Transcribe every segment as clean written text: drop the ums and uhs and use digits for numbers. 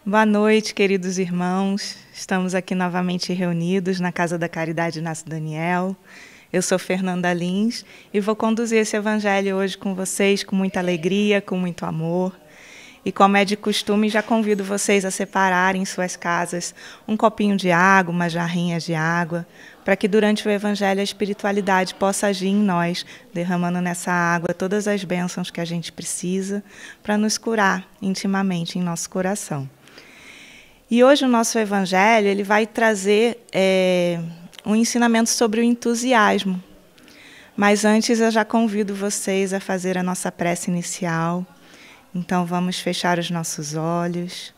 Boa noite, queridos irmãos. Estamos aqui novamente reunidos na Casa da Caridade Inácio Daniel. Eu sou Fernanda Lins e vou conduzir esse evangelho hoje com vocês com muita alegria, com muito amor. E como é de costume, já convido vocês a separarem em suas casas um copinho de água, uma jarrinha de água, para que durante o evangelho a espiritualidade possa agir em nós, derramando nessa água todas as bênçãos que a gente precisa para nos curar intimamente em nosso coração. E hoje o nosso evangelho ele vai trazer um ensinamento sobre o entusiasmo. Mas antes eu já convido vocês a fazer a nossa prece inicial. Então vamos fechar os nossos olhos,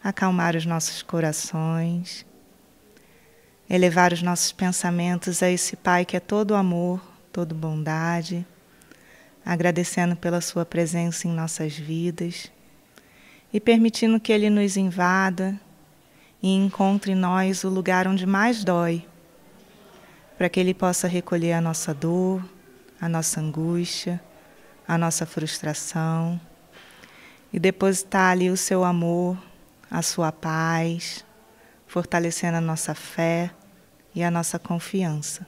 acalmar os nossos corações, elevar os nossos pensamentos a esse Pai que é todo amor, todo bondade, agradecendo pela sua presença em nossas vidas e permitindo que Ele nos invada e encontre em nós o lugar onde mais dói, para que Ele possa recolher a nossa dor, a nossa angústia, a nossa frustração, e depositar ali o seu amor, a sua paz, fortalecendo a nossa fé e a nossa confiança.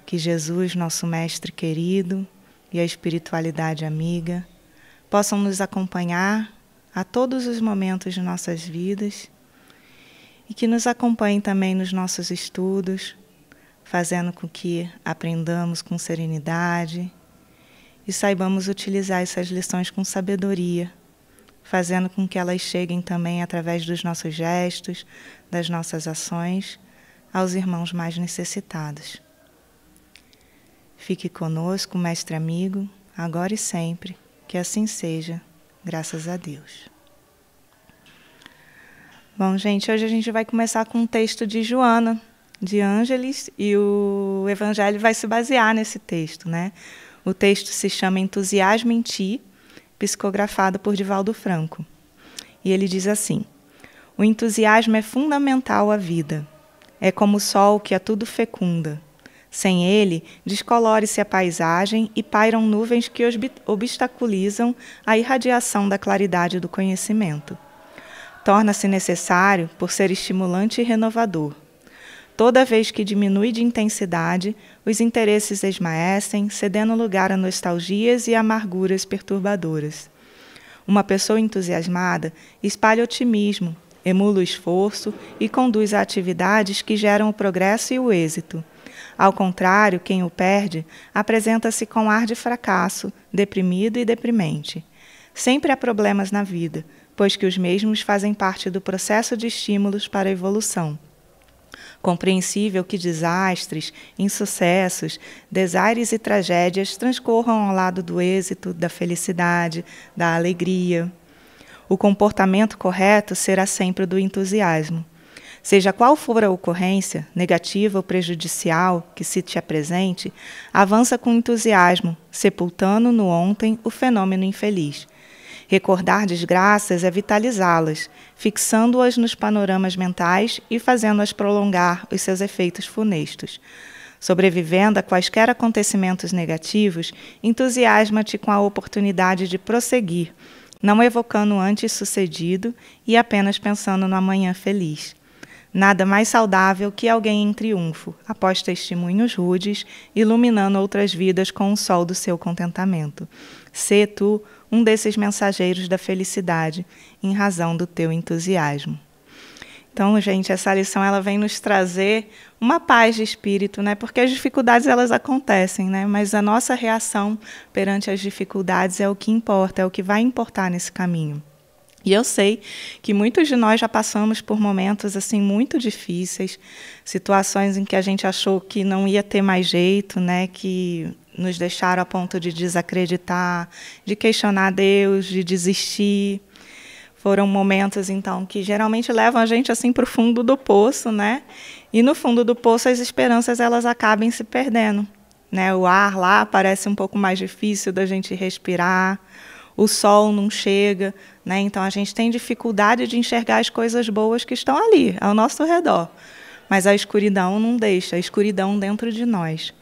Que Jesus, nosso Mestre querido, e a espiritualidade amiga, possam nos acompanhar a todos os momentos de nossas vidas e que nos acompanhem também nos nossos estudos, fazendo com que aprendamos com serenidade e saibamos utilizar essas lições com sabedoria, fazendo com que elas cheguem também através dos nossos gestos, das nossas ações, aos irmãos mais necessitados. Fique conosco, Mestre amigo, agora e sempre, que assim seja, graças a Deus. Bom, gente, hoje a gente vai começar com um texto de Joana, de Ângeles, e o evangelho vai se basear nesse texto, né? O texto se chama Entusiasmo em Ti, psicografado por Divaldo Franco. E ele diz assim: o entusiasmo é fundamental à vida. É como o sol que a tudo fecunda. Sem ele, descolore-se a paisagem e pairam nuvens que obstaculizam a irradiação da claridade do conhecimento. Torna-se necessário por ser estimulante e renovador. Toda vez que diminui de intensidade, os interesses esmaecem, cedendo lugar a nostalgias e amarguras perturbadoras. Uma pessoa entusiasmada espalha otimismo, emula o esforço e conduz a atividades que geram o progresso e o êxito. Ao contrário, quem o perde apresenta-se com ar de fracasso, deprimido e deprimente. Sempre há problemas na vida, pois que os mesmos fazem parte do processo de estímulos para a evolução. Compreensível que desastres, insucessos, desaires e tragédias transcorram ao lado do êxito, da felicidade, da alegria. O comportamento correto será sempre o do entusiasmo. Seja qual for a ocorrência, negativa ou prejudicial, que se te apresente, avança com entusiasmo, sepultando no ontem o fenômeno infeliz. Recordar desgraças é vitalizá-las, fixando-as nos panoramas mentais e fazendo-as prolongar os seus efeitos funestos. Sobrevivendo a quaisquer acontecimentos negativos, entusiasma-te com a oportunidade de prosseguir, não evocando o antes sucedido e apenas pensando no amanhã feliz. Nada mais saudável que alguém em triunfo, após testemunhos rudes, iluminando outras vidas com o sol do seu contentamento. Sê tu um desses mensageiros da felicidade, em razão do teu entusiasmo. Então, gente, essa lição ela vem nos trazer uma paz de espírito, né? Porque as dificuldades elas acontecem, né? Mas a nossa reação perante as dificuldades é o que importa, é o que vai importar nesse caminho. E eu sei que muitos de nós já passamos por momentos assim muito difíceis, situações em que a gente achou que não ia ter mais jeito, né? Que nos deixaram a ponto de desacreditar, de questionar Deus, de desistir. Foram momentos, então, que geralmente levam a gente assim para o fundo do poço, né? E no fundo do poço as esperanças elas acabam se perdendo, né? O ar lá parece um pouco mais difícil da gente respirar, o sol não chega, né? Então a gente tem dificuldade de enxergar as coisas boas que estão ali, ao nosso redor. Mas a escuridão não deixa, a escuridão dentro de nós.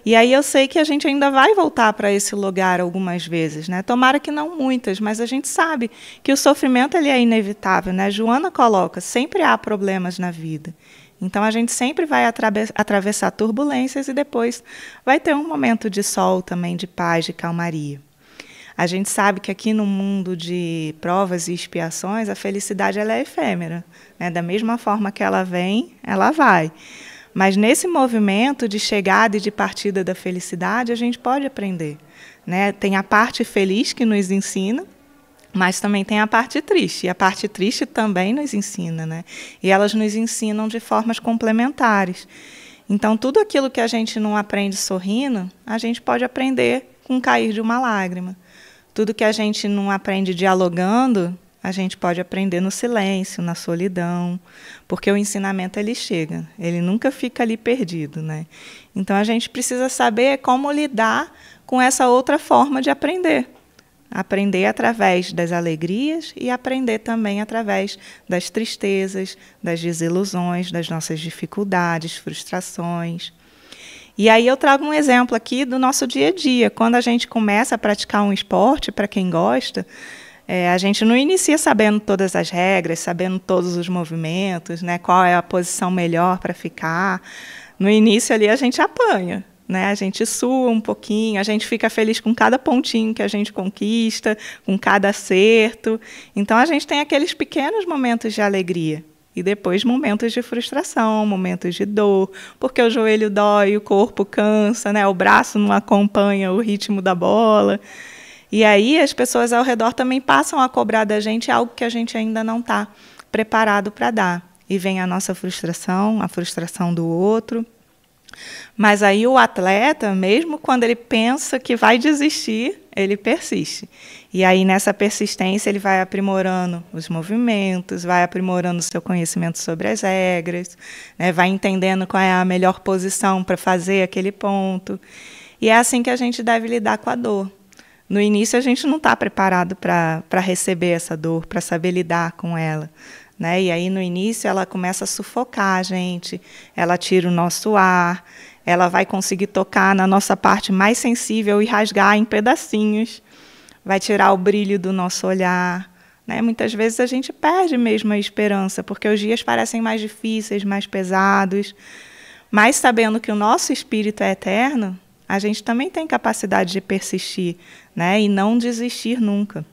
E aí eu sei que a gente ainda vai voltar para esse lugar algumas vezes, né? Tomara que não muitas, mas a gente sabe que o sofrimento ele é inevitável, né? Joana coloca, sempre há problemas na vida. Então a gente sempre vai atravessar turbulências e depois vai ter um momento de sol também, de paz, de calmaria. A gente sabe que aqui no mundo de provas e expiações, a felicidade ela é efêmera, né? Da mesma forma que ela vem, ela vai. Mas nesse movimento de chegada e de partida da felicidade, a gente pode aprender, né? Tem a parte feliz que nos ensina, mas também tem a parte triste. E a parte triste também nos ensina, né? E elas nos ensinam de formas complementares. Então, tudo aquilo que a gente não aprende sorrindo, a gente pode aprender com o cair de uma lágrima. Tudo que a gente não aprende dialogando, a gente pode aprender no silêncio, na solidão, porque o ensinamento ele chega, ele nunca fica ali perdido, né? Então a gente precisa saber como lidar com essa outra forma de aprender. Aprender através das alegrias e aprender também através das tristezas, das desilusões, das nossas dificuldades, frustrações. E aí eu trago um exemplo aqui do nosso dia a dia. Quando a gente começa a praticar um esporte, para quem gosta, a gente não inicia sabendo todas as regras, sabendo todos os movimentos, né, qual é a posição melhor para ficar. No início ali a gente apanha, né, a gente sua um pouquinho, a gente fica feliz com cada pontinho que a gente conquista, com cada acerto. Então a gente tem aqueles pequenos momentos de alegria. E depois momentos de frustração, momentos de dor, porque o joelho dói, o corpo cansa, né, o braço não acompanha o ritmo da bola. E aí as pessoas ao redor também passam a cobrar da gente algo que a gente ainda não está preparado para dar. E vem a nossa frustração, a frustração do outro. Mas aí o atleta, mesmo quando ele pensa que vai desistir, ele persiste. E aí nessa persistência ele vai aprimorando os movimentos, vai aprimorando o seu conhecimento sobre as regras, né, vai entendendo qual é a melhor posição para fazer aquele ponto. E é assim que a gente deve lidar com a dor. No início, a gente não está preparado para receber essa dor, para saber lidar com ela, né? E aí, no início, ela começa a sufocar a gente, ela tira o nosso ar, ela vai conseguir tocar na nossa parte mais sensível e rasgar em pedacinhos, vai tirar o brilho do nosso olhar, né? Muitas vezes a gente perde mesmo a esperança, porque os dias parecem mais difíceis, mais pesados, mas sabendo que o nosso espírito é eterno, a gente também tem capacidade de persistir, né, e não desistir nunca.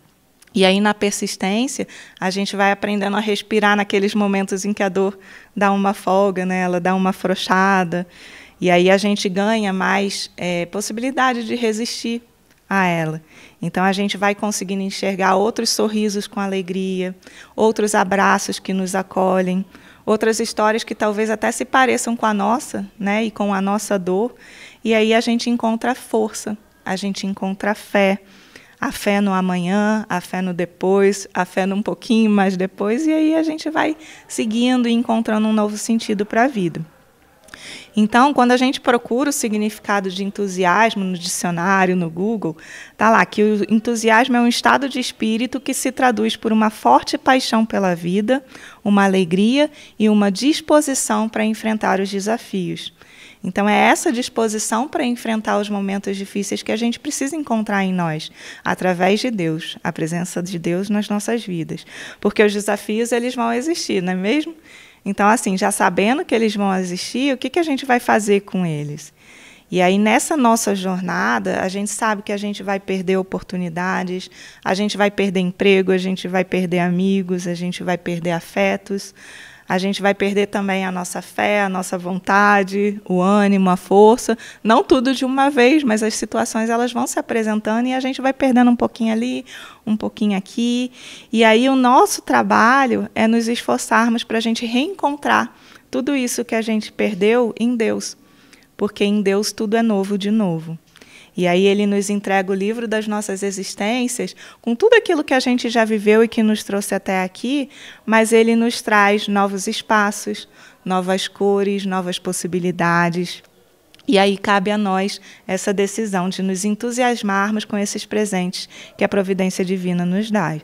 E aí, na persistência, a gente vai aprendendo a respirar naqueles momentos em que a dor dá uma folga, né, ela dá uma afrouxada. E aí a gente ganha mais possibilidade de resistir a ela. Então, a gente vai conseguindo enxergar outros sorrisos com alegria, outros abraços que nos acolhem, outras histórias que talvez até se pareçam com a nossa, né, e com a nossa dor. E aí a gente encontra força, a gente encontra fé. A fé no amanhã, a fé no depois, a fé num pouquinho mais depois, e aí a gente vai seguindo e encontrando um novo sentido para a vida. Então, quando a gente procura o significado de entusiasmo no dicionário, no Google, está lá que o entusiasmo é um estado de espírito que se traduz por uma forte paixão pela vida, uma alegria e uma disposição para enfrentar os desafios. Então, é essa disposição para enfrentar os momentos difíceis que a gente precisa encontrar em nós, através de Deus, a presença de Deus nas nossas vidas. Porque os desafios eles vão existir, não é mesmo? Então, assim, já sabendo que eles vão existir, o que a gente vai fazer com eles? E aí, nessa nossa jornada, a gente sabe que a gente vai perder oportunidades, a gente vai perder emprego, a gente vai perder amigos, a gente vai perder afetos, a gente vai perder também a nossa fé, a nossa vontade, o ânimo, a força. Não tudo de uma vez, mas as situações elas vão se apresentando e a gente vai perdendo um pouquinho ali, um pouquinho aqui. E aí o nosso trabalho é nos esforçarmos para a gente reencontrar tudo isso que a gente perdeu em Deus. Porque em Deus tudo é novo de novo. E aí ele nos entrega o livro das nossas existências, com tudo aquilo que a gente já viveu e que nos trouxe até aqui, mas ele nos traz novos espaços, novas cores, novas possibilidades. E aí cabe a nós essa decisão de nos entusiasmarmos com esses presentes que a providência divina nos dá.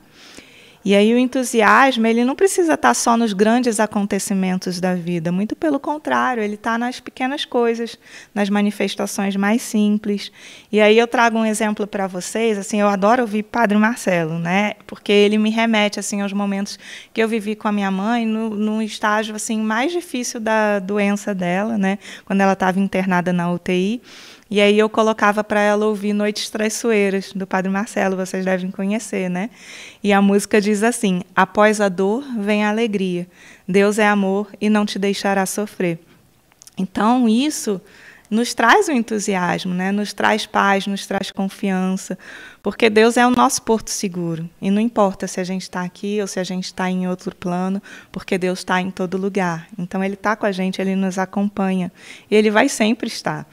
E aí o entusiasmo, ele não precisa estar só nos grandes acontecimentos da vida, muito pelo contrário, ele está nas pequenas coisas, nas manifestações mais simples. E aí eu trago um exemplo para vocês, assim, eu adoro ouvir Padre Marcelo, né? Porque ele me remete assim aos momentos que eu vivi com a minha mãe no estágio assim mais difícil da doença dela, né? Quando ela estava internada na UTI. E aí eu colocava para ela ouvir Noites Traiçoeiras, do Padre Marcelo, vocês devem conhecer, né? E a música diz assim: após a dor vem a alegria, Deus é amor e não te deixará sofrer. Então isso nos traz o entusiasmo, né? Nos traz paz, nos traz confiança, porque Deus é o nosso porto seguro. E não importa se a gente está aqui ou se a gente está em outro plano, porque Deus está em todo lugar. Então Ele está com a gente, Ele nos acompanha e Ele vai sempre estar.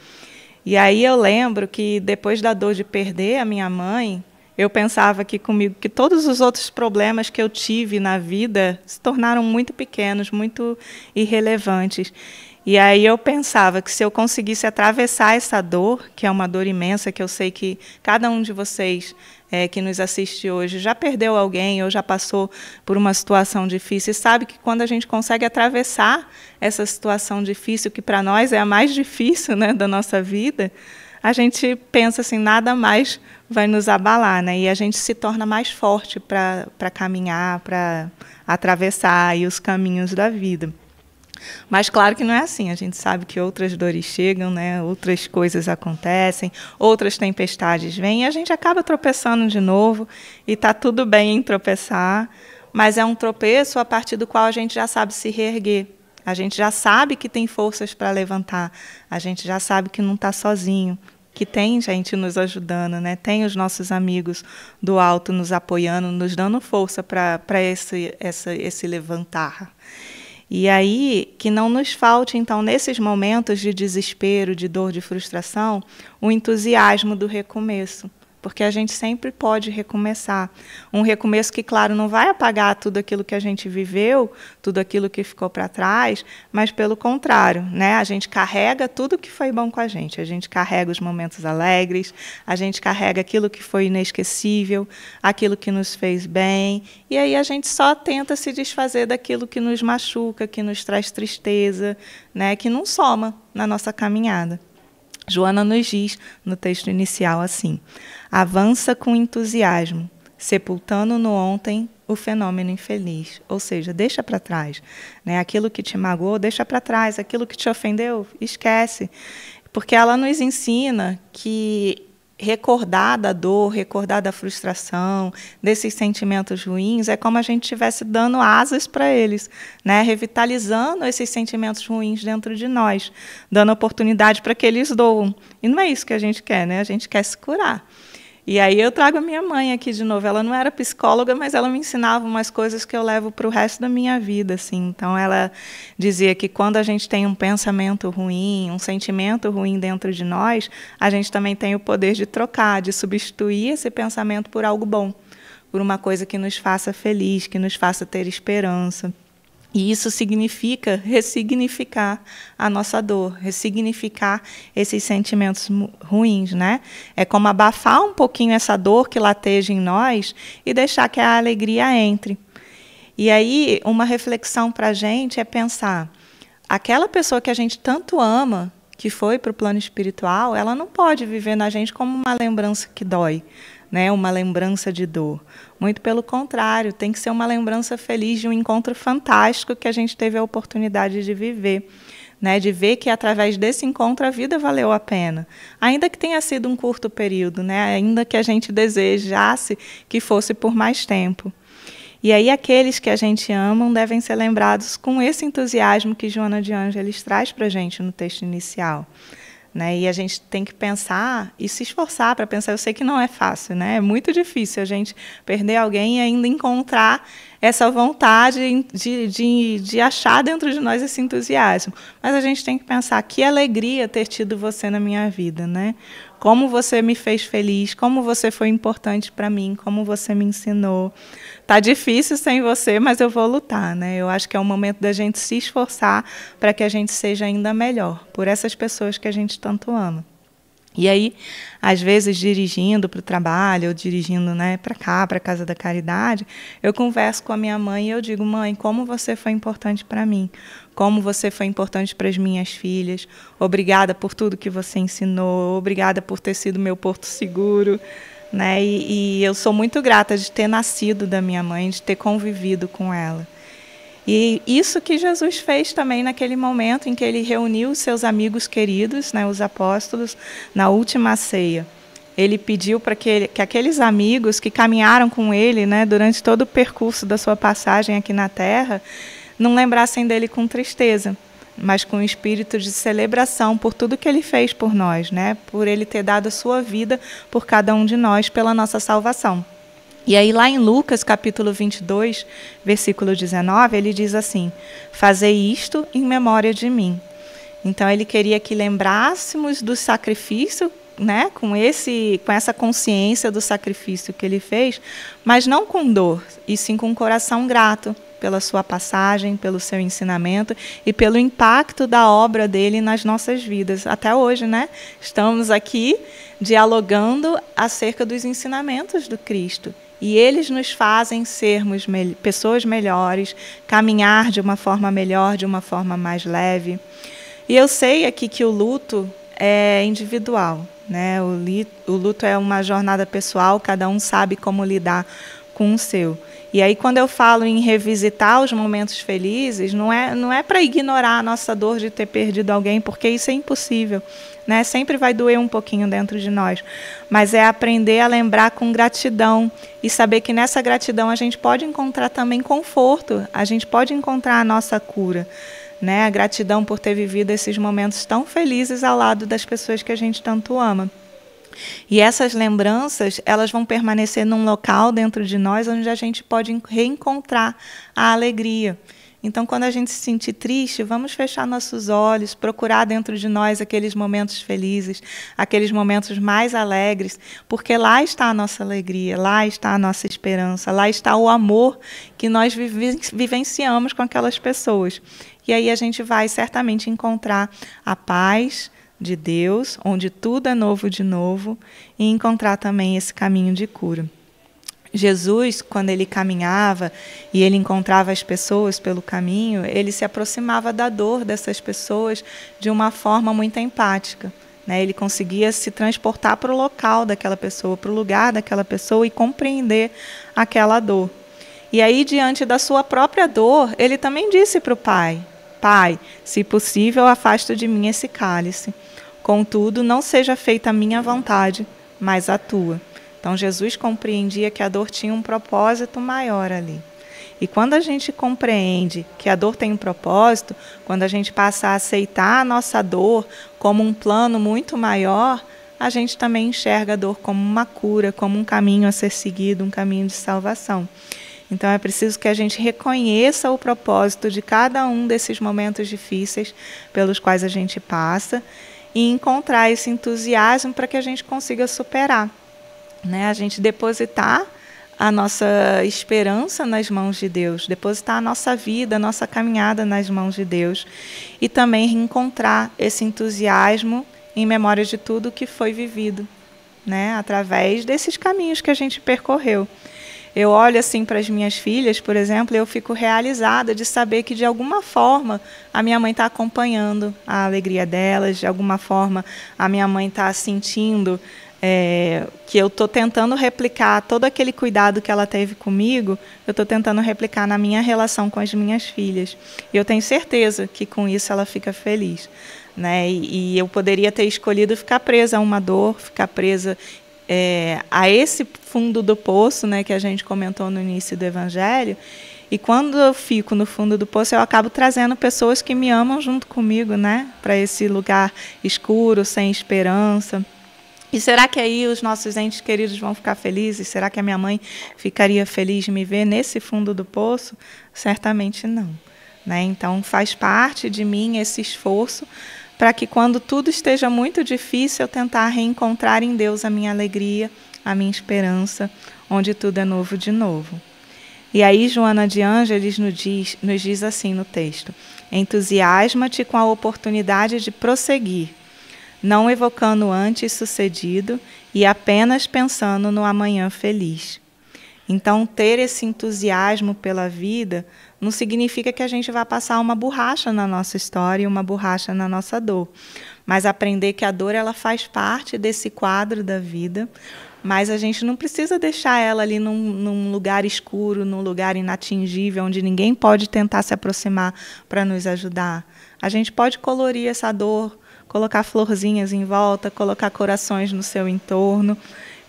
E aí eu lembro que depois da dor de perder a minha mãe, eu pensava que comigo que todos os outros problemas que eu tive na vida se tornaram muito pequenos, muito irrelevantes. E aí eu pensava que se eu conseguisse atravessar essa dor, que é uma dor imensa, que eu sei que cada um de vocês que nos assiste hoje já perdeu alguém ou já passou por uma situação difícil, e sabe que quando a gente consegue atravessar essa situação difícil, que para nós é a mais difícil, né, da nossa vida, a gente pensa assim, nada mais vai nos abalar, né? E a gente se torna mais forte para caminhar, para atravessar aí os caminhos da vida. Mas claro que não é assim, a gente sabe que outras dores chegam, né? Outras coisas acontecem, outras tempestades vêm e a gente acaba tropeçando de novo e está tudo bem em tropeçar, mas é um tropeço a partir do qual a gente já sabe se reerguer, a gente já sabe que tem forças para levantar, a gente já sabe que não está sozinho, que tem gente nos ajudando, né? Tem os nossos amigos do alto nos apoiando, nos dando força para esse levantar. E aí, que não nos falte, então, nesses momentos de desespero, de dor, de frustração, o entusiasmo do recomeço, porque a gente sempre pode recomeçar. Um recomeço que, claro, não vai apagar tudo aquilo que a gente viveu, tudo aquilo que ficou para trás, mas, pelo contrário, né? A gente carrega tudo que foi bom com a gente carrega os momentos alegres, a gente carrega aquilo que foi inesquecível, aquilo que nos fez bem, e aí a gente só tenta se desfazer daquilo que nos machuca, que nos traz tristeza, né? Que não soma na nossa caminhada. Joana nos diz, no texto inicial, assim: avança com entusiasmo, sepultando no ontem o fenômeno infeliz. Ou seja, deixa para trás, né? Aquilo que te magoou, deixa para trás. Aquilo que te ofendeu, esquece. Porque ela nos ensina que recordar da dor, recordar da frustração, desses sentimentos ruins, é como a gente estivesse dando asas para eles, né? Revitalizando esses sentimentos ruins dentro de nós, dando oportunidade para que eles doam. E não é isso que a gente quer, né? A gente quer se curar. E aí eu trago a minha mãe aqui de novo. Ela não era psicóloga, mas ela me ensinava umas coisas que eu levo para o resto da minha vida, assim. Então ela dizia que quando a gente tem um pensamento ruim, um sentimento ruim dentro de nós, a gente também tem o poder de trocar, de substituir esse pensamento por algo bom, por uma coisa que nos faça feliz, que nos faça ter esperança. E isso significa ressignificar a nossa dor, ressignificar esses sentimentos ruins, né? É como abafar um pouquinho essa dor que lateja em nós e deixar que a alegria entre. E aí, uma reflexão para a gente é pensar, aquela pessoa que a gente tanto ama, que foi para o plano espiritual, ela não pode viver na gente como uma lembrança que dói, né? Uma lembrança de dor. Muito pelo contrário, tem que ser uma lembrança feliz de um encontro fantástico que a gente teve a oportunidade de viver, né? De ver que através desse encontro a vida valeu a pena, ainda que tenha sido um curto período, né? Ainda que a gente desejasse que fosse por mais tempo. E aí aqueles que a gente ama devem ser lembrados com esse entusiasmo que Joana de Ângeles traz para a gente no texto inicial. Né? E a gente tem que pensar e se esforçar para pensar. Eu sei que não é fácil, né? É muito difícil a gente perder alguém e ainda encontrar essa vontade de achar dentro de nós esse entusiasmo. Mas a gente tem que pensar, que alegria ter tido você na minha vida, né? Como você me fez feliz, como você foi importante para mim, como você me ensinou. Tá difícil sem você, mas eu vou lutar, né? Eu acho que é o momento da gente se esforçar para que a gente seja ainda melhor por essas pessoas que a gente tanto ama. E aí, às vezes, dirigindo para o trabalho, ou dirigindo, né, para cá, para a Casa da Caridade, eu converso com a minha mãe e eu digo: mãe, como você foi importante para mim, como você foi importante para as minhas filhas, obrigada por tudo que você ensinou, obrigada por ter sido meu porto seguro, né? E eu sou muito grata de ter nascido da minha mãe, de ter convivido com ela. E isso que Jesus fez também naquele momento em que ele reuniu os seus amigos queridos, né, os apóstolos, na última ceia. Ele pediu para que aqueles amigos que caminharam com ele, né, durante todo o percurso da sua passagem aqui na Terra, não lembrassem dele com tristeza, mas com um espírito de celebração por tudo que ele fez por nós, né, por ele ter dado a sua vida por cada um de nós, pela nossa salvação. E aí lá em Lucas, capítulo 22, versículo 19, ele diz assim: fazei isto em memória de mim. Então ele queria que lembrássemos do sacrifício, né, com essa consciência do sacrifício que ele fez, mas não com dor, e sim com um coração grato pela sua passagem, pelo seu ensinamento e pelo impacto da obra dele nas nossas vidas. Até hoje, né, estamos aqui dialogando acerca dos ensinamentos do Cristo. E eles nos fazem sermos pessoas melhores, caminhar de uma forma melhor, de uma forma mais leve. E eu sei aqui que o luto é individual, né? O luto é uma jornada pessoal, cada um sabe como lidar com o seu. E aí, quando eu falo em revisitar os momentos felizes, não é para ignorar a nossa dor de ter perdido alguém, porque isso é impossível, né? Sempre vai doer um pouquinho dentro de nós, mas é aprender a lembrar com gratidão e saber que nessa gratidão a gente pode encontrar também conforto, a gente pode encontrar a nossa cura, né? A gratidão por ter vivido esses momentos tão felizes ao lado das pessoas que a gente tanto ama. E essas lembranças, elas vão permanecer num local dentro de nós onde a gente pode reencontrar a alegria. Então, quando a gente se sentir triste, vamos fechar nossos olhos, procurar dentro de nós aqueles momentos felizes, aqueles momentos mais alegres, porque lá está a nossa alegria, lá está a nossa esperança, lá está o amor que nós vivenciamos com aquelas pessoas. E aí a gente vai certamente encontrar a paz de Deus, onde tudo é novo de novo, e encontrar também esse caminho de cura. Jesus, quando ele caminhava e ele encontrava as pessoas pelo caminho, ele se aproximava da dor dessas pessoas de uma forma muito empática, né? Ele conseguia se transportar para o local daquela pessoa, para o lugar daquela pessoa e compreender aquela dor. E aí, diante da sua própria dor, ele também disse para o Pai: Pai, se possível, afasta de mim esse cálice. Contudo, não seja feita a minha vontade, mas a tua. Então, Jesus compreendia que a dor tinha um propósito maior ali. E quando a gente compreende que a dor tem um propósito, quando a gente passa a aceitar a nossa dor como um plano muito maior, a gente também enxerga a dor como uma cura, como um caminho a ser seguido, um caminho de salvação. Então é preciso que a gente reconheça o propósito de cada um desses momentos difíceis pelos quais a gente passa e encontrar esse entusiasmo para que a gente consiga superar, né? A gente depositar a nossa esperança nas mãos de Deus, depositar a nossa vida, a nossa caminhada nas mãos de Deus e também reencontrar esse entusiasmo em memória de tudo que foi vivido, né? Através desses caminhos que a gente percorreu. Eu olho assim para as minhas filhas, por exemplo, e eu fico realizada de saber que, de alguma forma, a minha mãe está acompanhando a alegria delas, de alguma forma, a minha mãe está sentindo que eu estou tentando replicar todo aquele cuidado que ela teve comigo, eu estou tentando replicar na minha relação com as minhas filhas. E eu tenho certeza que, com isso, ela fica feliz, né? E eu poderia ter escolhido ficar presa a uma dor, ficar presa a esse fundo do poço, né, que a gente comentou no início do Evangelho. E quando eu fico no fundo do poço, eu acabo trazendo pessoas que me amam junto comigo, né, para esse lugar escuro, sem esperança. E será que aí os nossos entes queridos vão ficar felizes? Será que a minha mãe ficaria feliz de me ver nesse fundo do poço? Certamente não, né? Então faz parte de mim esse esforço para que, quando tudo esteja muito difícil, eu tentar reencontrar em Deus a minha alegria, a minha esperança, onde tudo é novo de novo. E aí Joana de Ângeles nos diz assim no texto: entusiasma-te com a oportunidade de prosseguir. não evocando o antes sucedido e apenas pensando no amanhã feliz. Então, ter esse entusiasmo pela vida não significa que a gente vai passar uma borracha na nossa história e uma borracha na nossa dor, mas aprender que a dor ela faz parte desse quadro da vida, mas a gente não precisa deixar ela ali num lugar escuro, num lugar inatingível, onde ninguém pode tentar se aproximar para nos ajudar. A gente pode colorir essa dor, colocar florzinhas em volta, colocar corações no seu entorno,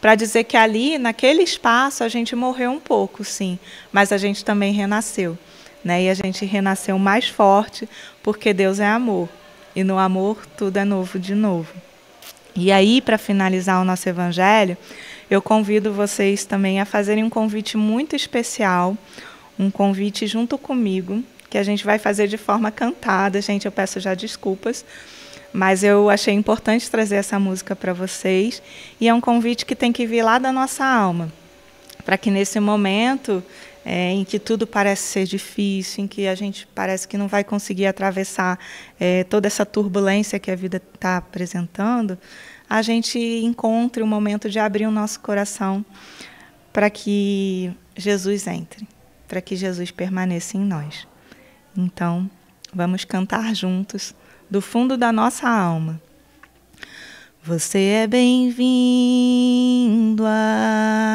para dizer que ali, naquele espaço, a gente morreu um pouco, sim, mas a gente também renasceu, né? E a gente renasceu mais forte, porque Deus é amor, e no amor tudo é novo de novo. E aí, para finalizar o nosso evangelho, eu convido vocês também a fazerem um convite muito especial, um convite junto comigo, que a gente vai fazer de forma cantada. Gente, eu peço já desculpas, mas eu achei importante trazer essa música para vocês, e é um convite que tem que vir lá da nossa alma, para que nesse momento em que tudo parece ser difícil, em que a gente parece que não vai conseguir atravessar toda essa turbulência que a vida está apresentando, a gente encontre o momento de abrir o nosso coração para que Jesus entre, para que Jesus permaneça em nós. Então, vamos cantar juntos, do fundo da nossa alma. Você é bem-vindo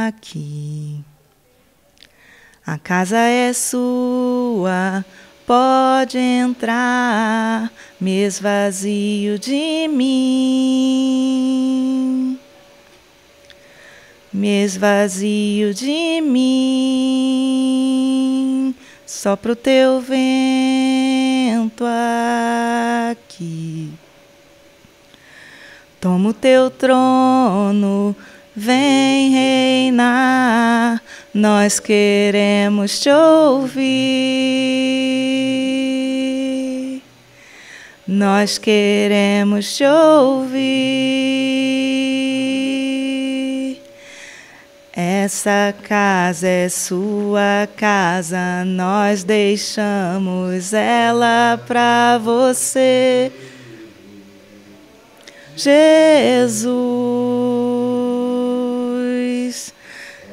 aqui. A casa é sua, pode entrar, me esvazio de mim. Me esvazio de mim, sopra o teu vento aqui. Toma o teu trono, vem reinar, nós queremos te ouvir. Nós queremos te ouvir. Essa casa é sua casa, nós deixamos ela pra você. Jesus,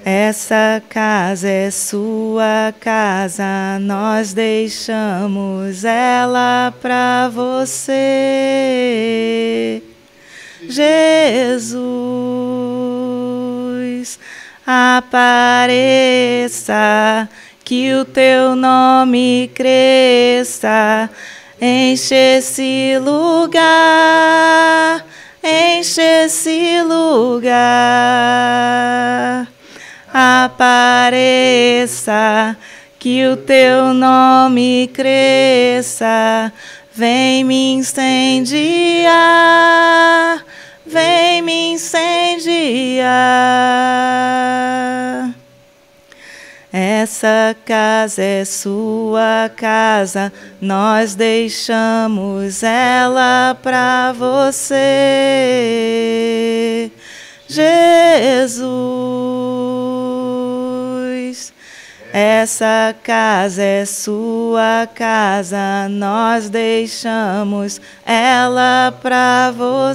essa casa é sua casa, nós deixamos ela pra você. Jesus, apareça, que o teu nome cresça, enche esse lugar, enche esse lugar. Apareça, que o teu nome cresça, vem me incendiar, vem me incendiar. Essa casa é sua casa, nós deixamos ela pra você. Jesus, essa casa é sua casa, nós deixamos ela pra você.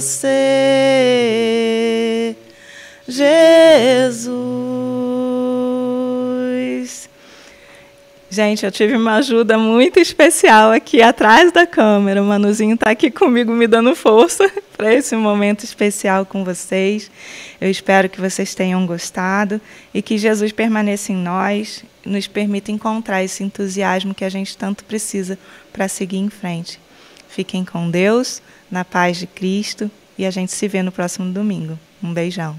Jesus. Gente, eu tive uma ajuda muito especial aqui atrás da câmera. O Manuzinho está aqui comigo me dando força para esse momento especial com vocês. Eu espero que vocês tenham gostado e que Jesus permaneça em nós, nos permita encontrar esse entusiasmo que a gente tanto precisa para seguir em frente. Fiquem com Deus, na paz de Cristo, e a gente se vê no próximo domingo. Um beijão.